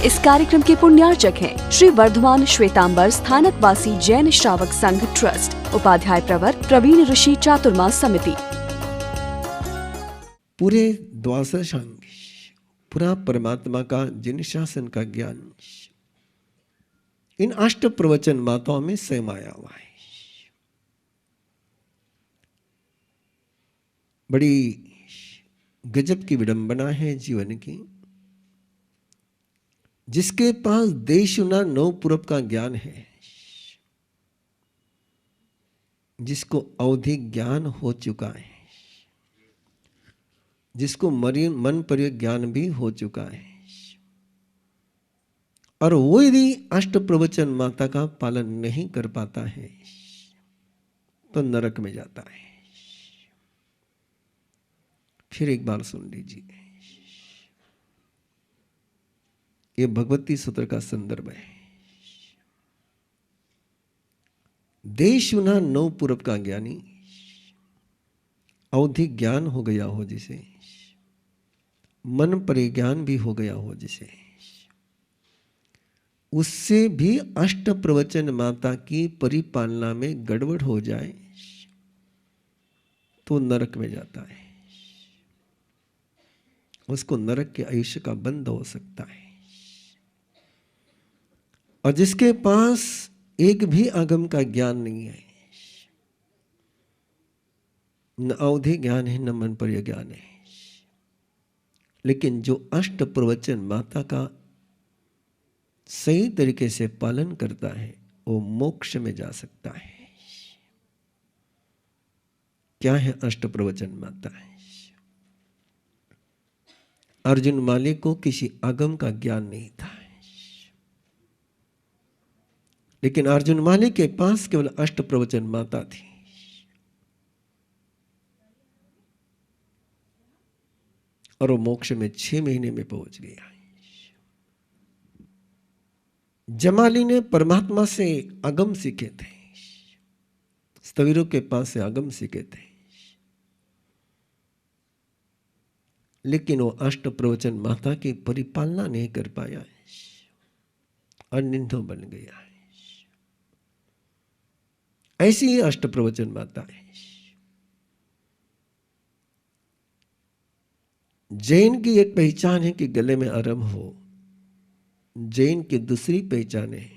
इस कार्यक्रम के पुण्यार्चक हैं श्री वर्धमान श्वेतांबर स्थानकवासी जैन श्रावक संघ ट्रस्ट, उपाध्याय प्रवर प्रवीण ऋषि चातुर्मास समिति। पूरे द्वादशांग, पूरा परमात्मा का जिन शासन का ज्ञान इन अष्ट प्रवचन माताओं में समाया हुआ है। बड़ी गजब की विडंबना है जीवन की। जिसके पास देशुना नौ पूरब का ज्ञान है, जिसको अवधि ज्ञान हो चुका है, जिसको मन पर ज्ञान भी हो चुका है, और वो यदि अष्ट प्रवचन माता का पालन नहीं कर पाता है तो नरक में जाता है। फिर एक बार सुन लीजिए, ये भगवती सूत्र का संदर्भ है। देशुना नौ पूरब का ज्ञानी, अवधि ज्ञान हो गया हो जिसे, मन परिज्ञान भी हो गया हो जिसे, उससे भी अष्ट प्रवचन माता की परिपालना में गड़बड़ हो जाए तो नरक में जाता है। उसको नरक के आयुष्य का बंध हो सकता है। और जिसके पास एक भी आगम का ज्ञान नहीं है, न अवधि ज्ञान है, न मन पर ज्ञान है, लेकिन जो अष्ट प्रवचन माता का सही तरीके से पालन करता है वो मोक्ष में जा सकता है। क्या है अष्ट प्रवचन माता है? अर्जुन माली को किसी आगम का ज्ञान नहीं था, लेकिन अर्जुन माली के पास केवल अष्ट प्रवचन माता थी। और वो मोक्ष में 6 महीने में पहुंच गया। जमाली ने परमात्मा से आगम सीखे थे, स्थविरों के पास से आगम सीखे थे, लेकिन वो अष्ट प्रवचन माता की परिपालना नहीं कर पाया, अनिंदो बन गया है। ऐसी ही अष्ट प्रवचन माता है। जैन की एक पहचान है कि गले में आरंभ हो। जैन की दूसरी पहचान है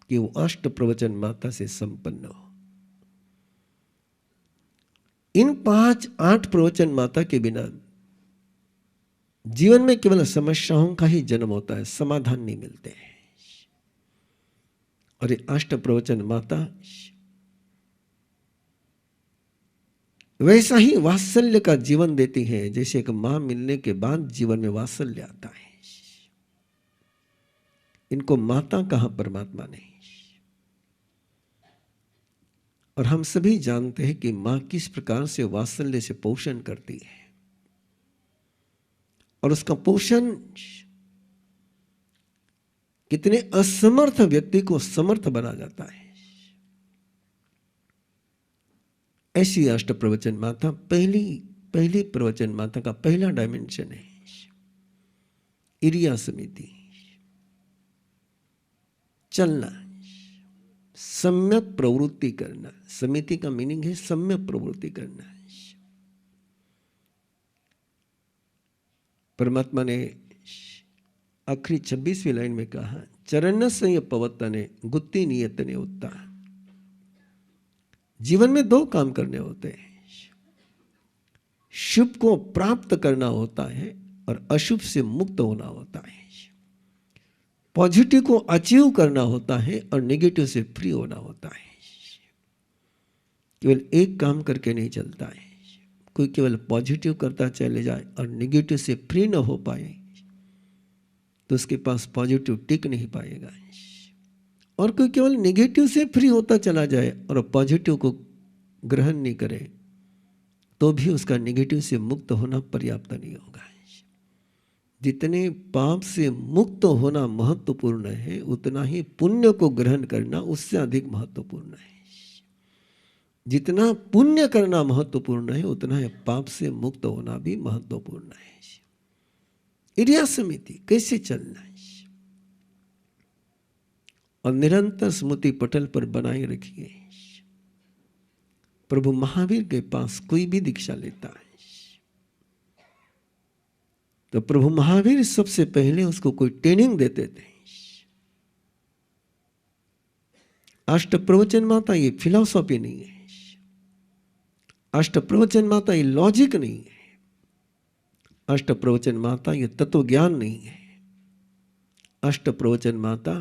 कि वो अष्ट प्रवचन माता से संपन्न हो। इन 5-8 प्रवचन माता के बिना जीवन में केवल समस्याओं का ही जन्म होता है, समाधान नहीं मिलते हैं। और ये अष्ट प्रवचन माता वैसा ही वात्सल्य का जीवन देती है जैसे एक मां मिलने के बाद जीवन में वात्सल्य आता है। इनको माता कहा, परमात्मा नहीं। और हम सभी जानते हैं कि मां किस प्रकार से वात्सल्य से पोषण करती है, और उसका पोषण कितने असमर्थ व्यक्ति को समर्थ बना जाता है। ऐसी अष्ट प्रवचन माता पहली प्रवचन माता का पहला डायमेंशन है, इरिया समिति, चलना, सम्यक प्रवृत्ति करना। समिति का मीनिंग है सम्यक प्रवृत्ति करना। परमात्मा ने आखिरी 26वीं लाइन में कहा, चरण से पवतने गुत्ती नियतने उत्ता। जीवन में 2 काम करने होते हैं, शुभ को प्राप्त करना होता है और अशुभ से मुक्त होना होता है। पॉजिटिव को अचीव करना होता है और नेगेटिव से फ्री होना होता है। केवल एक काम करके नहीं चलता है। कोई केवल पॉजिटिव करता चले जाए और नेगेटिव से फ्री न हो पाए तो उसके पास पॉजिटिव टिक नहीं पाएगा। और कोई केवल नेगेटिव से फ्री होता चला जाए और पॉजिटिव को ग्रहण नहीं करे तो भी उसका नेगेटिव से मुक्त होना पर्याप्त नहीं होगा। जितने पाप से मुक्त होना महत्वपूर्ण है, उतना ही पुण्य को ग्रहण करना उससे अधिक महत्वपूर्ण है। जितना पुण्य करना महत्वपूर्ण है, उतना ही पाप से मुक्त होना भी महत्वपूर्ण है। इरिया समिति कैसे चलना है? और निरंतर स्मृति पटल पर बनाए रखिए। प्रभु महावीर के पास कोई भी दीक्षा लेता है तो प्रभु महावीर सबसे पहले उसको कोई ट्रेनिंग देते थे। अष्ट प्रवचन माता ये फिलॉसफी नहीं है, अष्ट प्रवचन माता ये लॉजिक नहीं है, अष्ट प्रवचन माता ये तत्व ज्ञान नहीं है, अष्ट प्रवचन माता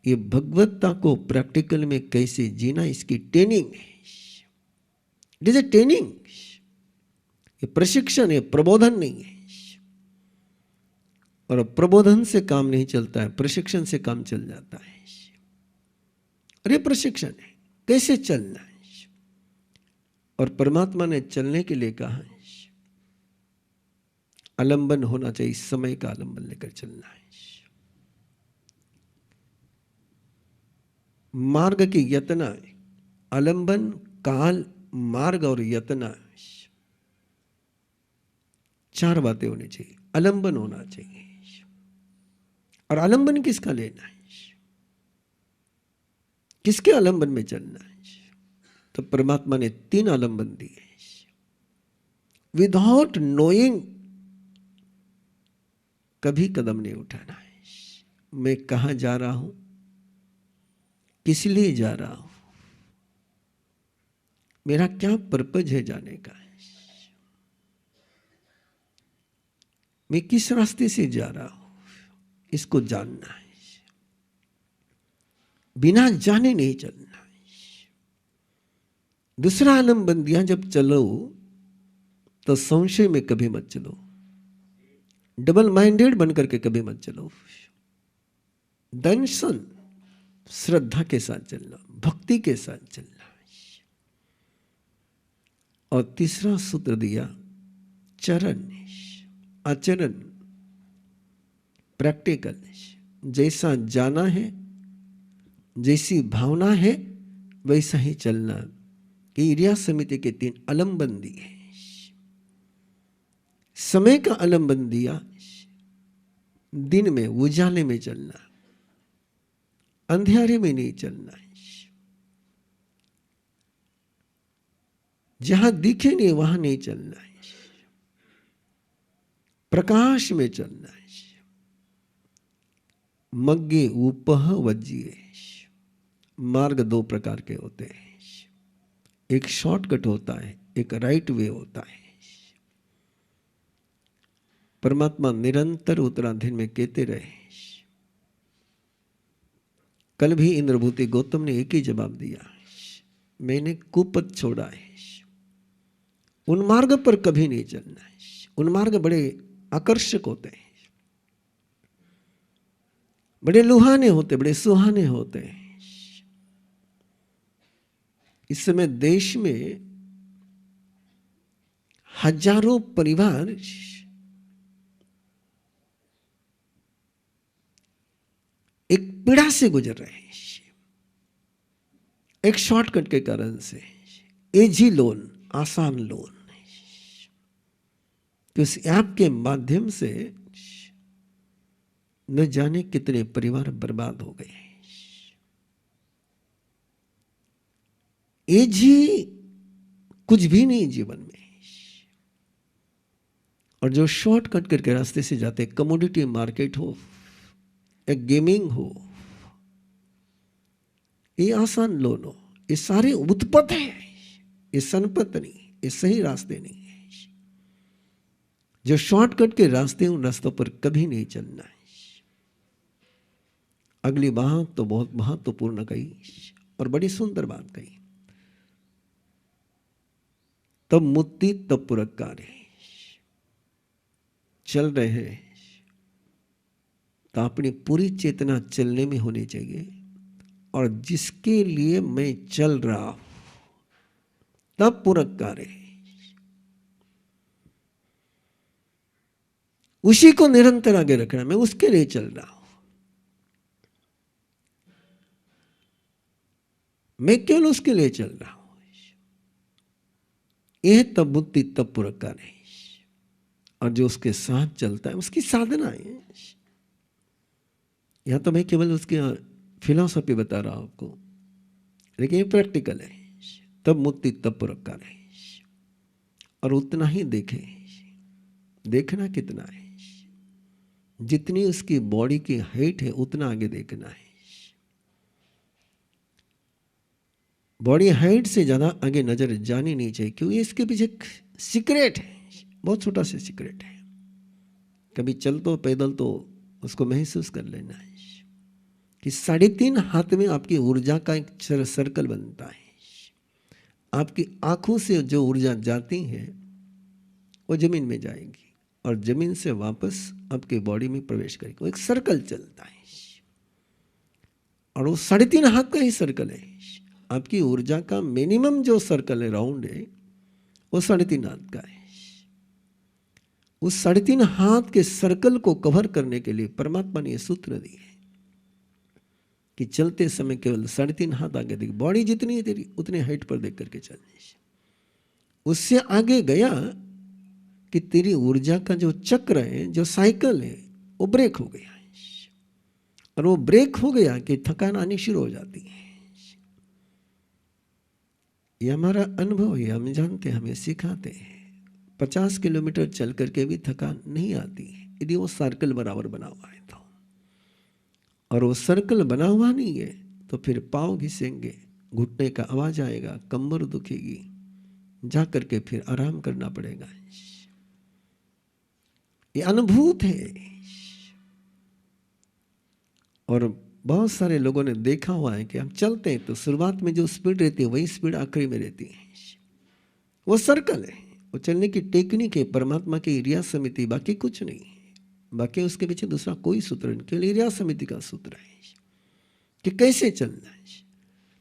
ये भगवत्ता को प्रैक्टिकल में कैसे जीना इसकी ट्रेनिंग है। इट इज ए ट्रेनिंग, ये प्रशिक्षण है, प्रबोधन नहीं है। और प्रबोधन से काम नहीं चलता है, प्रशिक्षण से काम चल जाता है। और ये प्रशिक्षण है कैसे चलना है। और परमात्मा ने चलने के लिए कहा है आलंबन होना चाहिए, समय का आलंबन लेकर चलना है। मार्ग की यतना, आलंबन, काल, मार्ग और यतना, चार बातें होनी चाहिए। आलंबन होना चाहिए। और आलंबन किसका लेना है, किसके आलंबन में चलना है? तो परमात्मा ने तीन आलंबन दिए। विदाउट नोइंग कभी कदम नहीं उठाना है। मैं कहां जा रहा हूं, किस लिए जा रहा हूं, मेरा क्या पर्पज है जाने का, मैं किस रास्ते से जा रहा हूं, इसको जानना है। बिना जाने नहीं चलना है। दूसरा आलंबन दिया, जब चलो तो संशय में कभी मत चलो, डबल माइंडेड बनकर के कभी मत चलो। दर्शन, श्रद्धा के साथ चलना, भक्ति के साथ चलना। और तीसरा सूत्र दिया चरण, आचरण, प्रैक्टिकल। जैसा जाना है, जैसी भावना है, वैसा ही चलना। क्रिया समिति के तीन आलंबन दिए। समय का आलंबन दिया, दिन में उजाले में चलना, अंधेरे में नहीं चलना। जहां दिखे नहीं वहां नहीं चलना है, प्रकाश में चलना है। मग्गे उपह वज्जिए। मार्ग दो प्रकार के होते हैं, एक शॉर्टकट होता है, एक राइट वे होता है। परमात्मा निरंतर उत्तराधीन में कहते रहे। कल भी इंद्रभूति गौतम ने एक ही जवाब दिया, मैंने कुपथ छोड़ा है। उन मार्ग पर कभी नहीं चलना है। उन मार्ग बड़े आकर्षक होते हैं, बड़े लुहाने होते, बड़े सुहाने होते हैं। इस समय देश में हजारों परिवार एक पीड़ा से गुजर रहे हैं, एक शॉर्टकट के कारण से। एजी लोन, आसान लोन। तो इस ऐप के माध्यम से न जाने कितने परिवार बर्बाद हो गए। एजी कुछ भी नहीं जीवन में। और जो शॉर्टकट करके रास्ते से जाते, कमोडिटी मार्केट हो, एक गेमिंग हो, ये आसान लोन हो, ये सारे उत्पत्त है, ये संपत्त नहीं, ये सही रास्ते नहीं है। जो शॉर्टकट के रास्ते, उन रास्तों पर कभी नहीं चलना है। अगली बात तो बहुत महत्वपूर्ण कही और बड़ी सुंदर बात कही। तब मुक्ति तब पुरस्कार है। चल रहे हैं तो अपनी पूरी चेतना चलने में होनी चाहिए। और जिसके लिए मैं चल रहा हूं तब पुरस्कार है। उसी को निरंतर आगे रखना, मैं उसके लिए चल रहा हूं। मैं केवल उसके लिए चल रहा हूं। यह तब बुद्धि तब पुरस्कार है। और जो उसके साथ चलता है उसकी साधना है। यहां तो मैं केवल उसके फिलॉसफी बता रहा हूं आपको, लेकिन ये प्रैक्टिकल है। तब मुक्ति तब पुरस्कार है, और उतना ही देखे। देखना कितना है, जितनी उसकी बॉडी की हाइट है उतना आगे देखना है। बॉडी हाइट से ज्यादा आगे नजर जानी नहीं चाहिए, क्योंकि इसके पीछे एक सीक्रेट है, बहुत छोटा सा सीक्रेट है। कभी चल तो पैदल तो उसको महसूस कर लेना है कि 3.5 हाथ में आपकी ऊर्जा का एक सर्कल बनता है। आपकी आंखों से जो ऊर्जा जाती है वो जमीन में जाएगी, और जमीन से वापस आपके बॉडी में प्रवेश करेगी। वो एक सर्कल चलता है, और वो 3.5 हाथ का ही सर्कल है। आपकी ऊर्जा का मिनिमम जो सर्कल है, राउंड है, वो 3.5 हाथ का है। उस 3.5 हाथ के सर्कल को कवर करने के लिए परमात्मा ने यह सूत्र दिए कि चलते समय केवल 3.5 हाथ आगे देख, बॉडी जितनी है तेरी उतने हाइट पर देख करके चलनी। उससे आगे गया कि तेरी ऊर्जा का जो चक्र है, जो साइकिल है, वो ब्रेक हो गया, और वो ब्रेक हो गया कि थकान आनी शुरू हो जाती है। ये हमारा अनुभव है, हम जानते हैं, हमें सिखाते हैं। 50 किलोमीटर चल करके भी थकान नहीं आती है यदि वो सर्कल बराबर बना हुआ है तो। और वो सर्कल बना हुआ नहीं है तो फिर पाँव घिसेंगे, घुटने का आवाज आएगा, कमर दुखेगी, जा करके फिर आराम करना पड़ेगा। ये अनुभूत है, और बहुत सारे लोगों ने देखा हुआ है कि हम चलते हैं तो शुरुआत में जो स्पीड रहती है वही स्पीड आखिरी में रहती है। वो सर्कल है, वो चलने की टेक्निक है, परमात्मा की क्रिया समिति, बाकी कुछ नहीं है। बाकी उसके पीछे दूसरा कोई सूत्र नहीं, केवल क्रिया समिति का सूत्र है कि कैसे चलना है।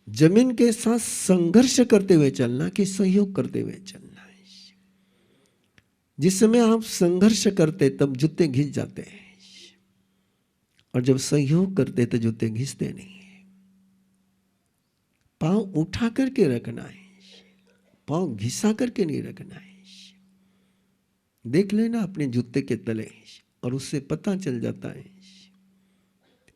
जमीन के साथ संघर्ष करते हुए चलना कि सहयोग करते हुए चलना है। जिस समय आप संघर्ष करते तब जूते घिस जाते हैं, और जब सहयोग करते तो जूते घिसते नहीं है। पांव उठा करके रखना है, पांव घिसा करके नहीं रखना है। देख लेना अपने जूते के तले, और उससे पता चल जाता है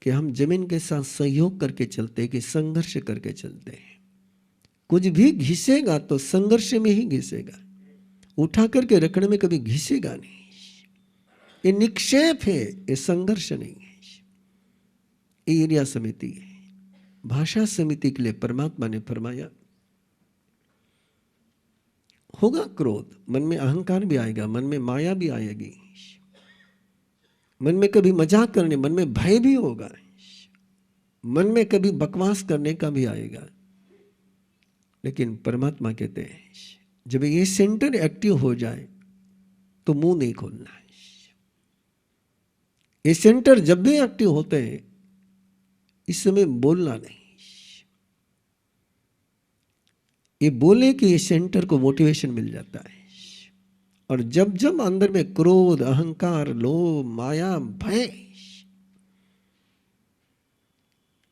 कि हम जमीन के साथ सहयोग करके चलते कि संघर्ष करके चलते हैं। कुछ भी घिसेगा तो संघर्ष में ही घिसेगा, उठा करके रखने में कभी घिसेगा नहीं। ये निक्षेप है, ये संघर्ष नहीं है। ये क्रिया समिति है। भाषा समिति के लिए परमात्मा ने फरमाया, होगा क्रोध, मन में अहंकार भी आएगा, मन में माया भी आएगी, मन में कभी मजाक करने, मन में भय भी होगा, मन में कभी बकवास करने का भी आएगा। लेकिन परमात्मा कहते हैं जब ये सेंटर एक्टिव हो जाए तो मुंह नहीं खोलना है। ये सेंटर जब भी एक्टिव होते हैं इस समय बोलना नहीं। ये बोले कि ये सेंटर को मोटिवेशन मिल जाता है। और जब जब अंदर में क्रोध, अहंकार, लोभ, माया, भय,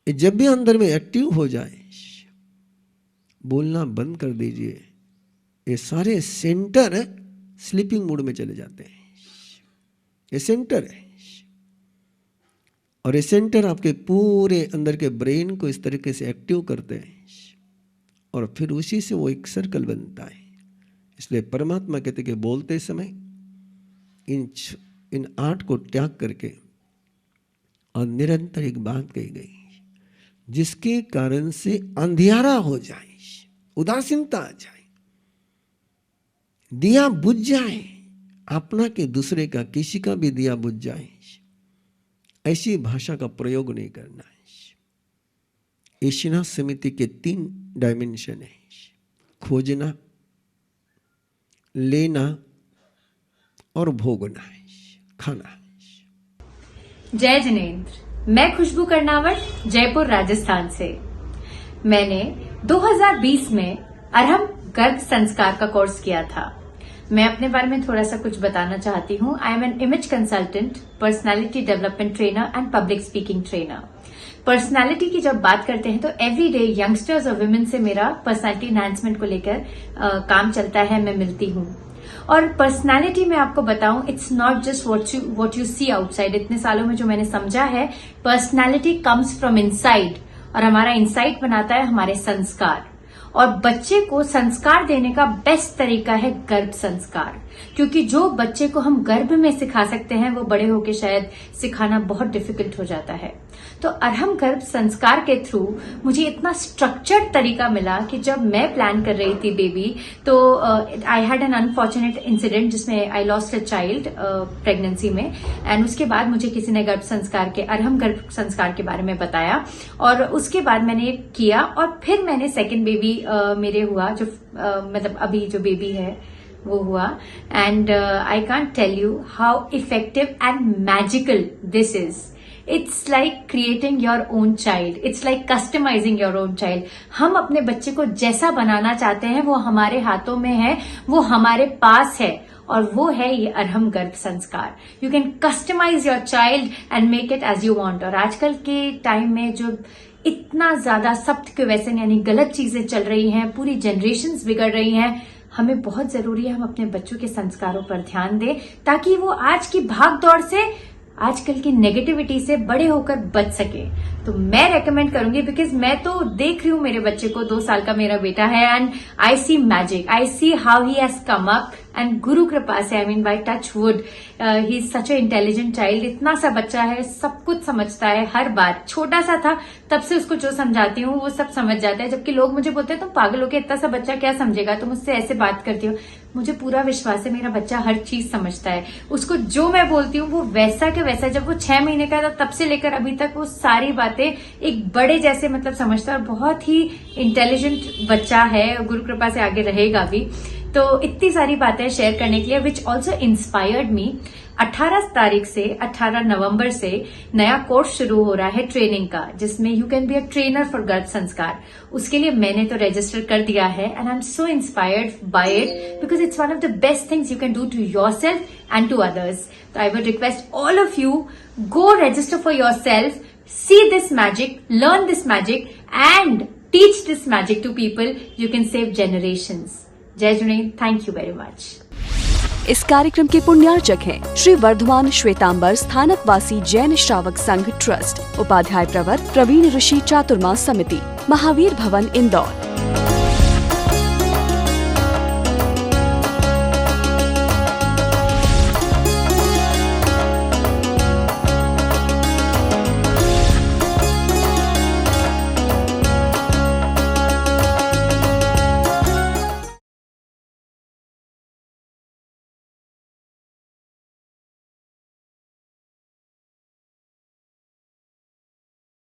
ये जब भी अंदर में एक्टिव हो जाए, बोलना बंद कर दीजिए। ये सारे सेंटर स्लीपिंग मोड में चले जाते हैं। ये सेंटर है, और ये सेंटर आपके पूरे अंदर के ब्रेन को इस तरीके से एक्टिव करते हैं, और फिर उसी से वो एक सर्कल बनता है। इसलिए परमात्मा कहते कि बोलते समय इन 8 को त्याग करके और निरंतर एक बात कही गई जिसके कारण से अंधियारा हो जाए, उदासीनता आ जाए, दिया बुझ जाए, अपना के दूसरे का, किसी का भी दिया बुझ जाए, ऐसी भाषा का प्रयोग नहीं करना है। ईशिना समिति के 3 डायमेंशन है, खोजना, लेना और भोगना है, खाना। जय जिनेंद्र, मैं खुशबू कर्नावट, जयपुर राजस्थान से। मैंने 2020 में अर्हम गर्भ संस्कार का कोर्स किया था। मैं अपने बारे में थोड़ा सा कुछ बताना चाहती हूँ। I am an image consultant, personality development trainer and public speaking trainer. Personality की जब बात करते हैं तो एवरी डे यंगस्टर्स और वुमेन से मेरा पर्सनालिटी एनहांसमेंट को लेकर काम चलता है, मैं मिलती हूँ। और पर्सनालिटी में आपको बताऊं, it's not just what you see outside. इतने सालों में जो मैंने समझा है, पर्सनालिटी कम्स फ्रॉम इनसाइड और हमारा इंसाइट बनाता है हमारे संस्कार। और बच्चे को संस्कार देने का बेस्ट तरीका है गर्भ संस्कार, क्योंकि जो बच्चे को हम गर्भ में सिखा सकते हैं वो बड़े होके शायद सिखाना बहुत डिफिकल्ट हो जाता है। तो अरहम गर्भ संस्कार के थ्रू मुझे इतना स्ट्रक्चर्ड तरीका मिला कि जब मैं प्लान कर रही थी बेबी, तो I had an unfortunate incident जिसमें I lost a child pregnancy में। एंड उसके बाद मुझे किसी ने गर्भ संस्कार के, अरहम गर्भ संस्कार के बारे में बताया, और उसके बाद मैंने किया, और फिर मैंने सेकेंड बेबी मेरे हुआ, जो मतलब अभी जो बेबी है वो हुआ। And I can't tell you how effective and magical this is. It's like creating your own child, it's like customizing your own child. हम अपने बच्चे को जैसा बनाना चाहते हैं वो हमारे हाथों में है, वो हमारे पास है, और वो है ये Arham Garbh Sanskar. You can customize your child and make it as you want. और आजकल के टाइम में जो इतना ज्यादा सख्त के वैसे यानी गलत चीजें चल रही हैं, पूरी जनरेशन्स बिगड़ रही हैं, हमें बहुत जरूरी है हम अपने बच्चों के संस्कारों पर ध्यान दें, ताकि वो आज की भाग दौड़ से, आजकल की नेगेटिविटी से बड़े होकर बच सके। तो मैं रेकमेंड करूंगी, बिकॉज मैं तो देख रही हूँ मेरे बच्चे को, 2 साल का मेरा बेटा है, and I see magic, I see how he has come up, and गुरु कृपा से, I mean by touch wood, he is such a intelligent child. इतना सा बच्चा है, सब कुछ समझता है। हर बार छोटा सा था तब से उसको जो समझाती हूँ वो सब समझ जाता है, जबकि लोग मुझे बोलते हैं तुम पागल हो के, इतना सा बच्चा क्या समझेगा, तुम मुझसे ऐसे बात करती हो। मुझे पूरा विश्वास है मेरा बच्चा हर चीज समझता है। उसको जो मैं बोलती हूँ वो वैसा के वैसा, जब वो 6 महीने का था तब से लेकर अभी तक वो सारी बातें एक बड़े जैसे मतलब समझता है, और बहुत ही इंटेलिजेंट बच्चा है, गुरु कृपा से आगे रहेगा भी। तो इतनी सारी बातें शेयर करने के लिए, विच ऑल्सो इंस्पायर्ड मी। 18 तारीख से 18 नवंबर से नया कोर्स शुरू हो रहा है ट्रेनिंग का, जिसमें you can be a trainer for गर्भ संस्कार। उसके लिए मैंने तो रजिस्टर कर दिया है, and I am so inspired by it, because it's one of the best things you can do to yourself and to others. तो I would request all of you, go register for yourself, see this magic, learn this magic, and teach this magic to people. You can save generations. जय Junaid, thank you very much. इस कार्यक्रम के पुण्यार्चक हैं श्री वर्धमान श्वेतांबर स्थानकवासी जैन श्रावक संघ trust, Upadhyay प्रवर प्रवीण ऋषि चातुर्मास समिति, महावीर भवन इंदौर।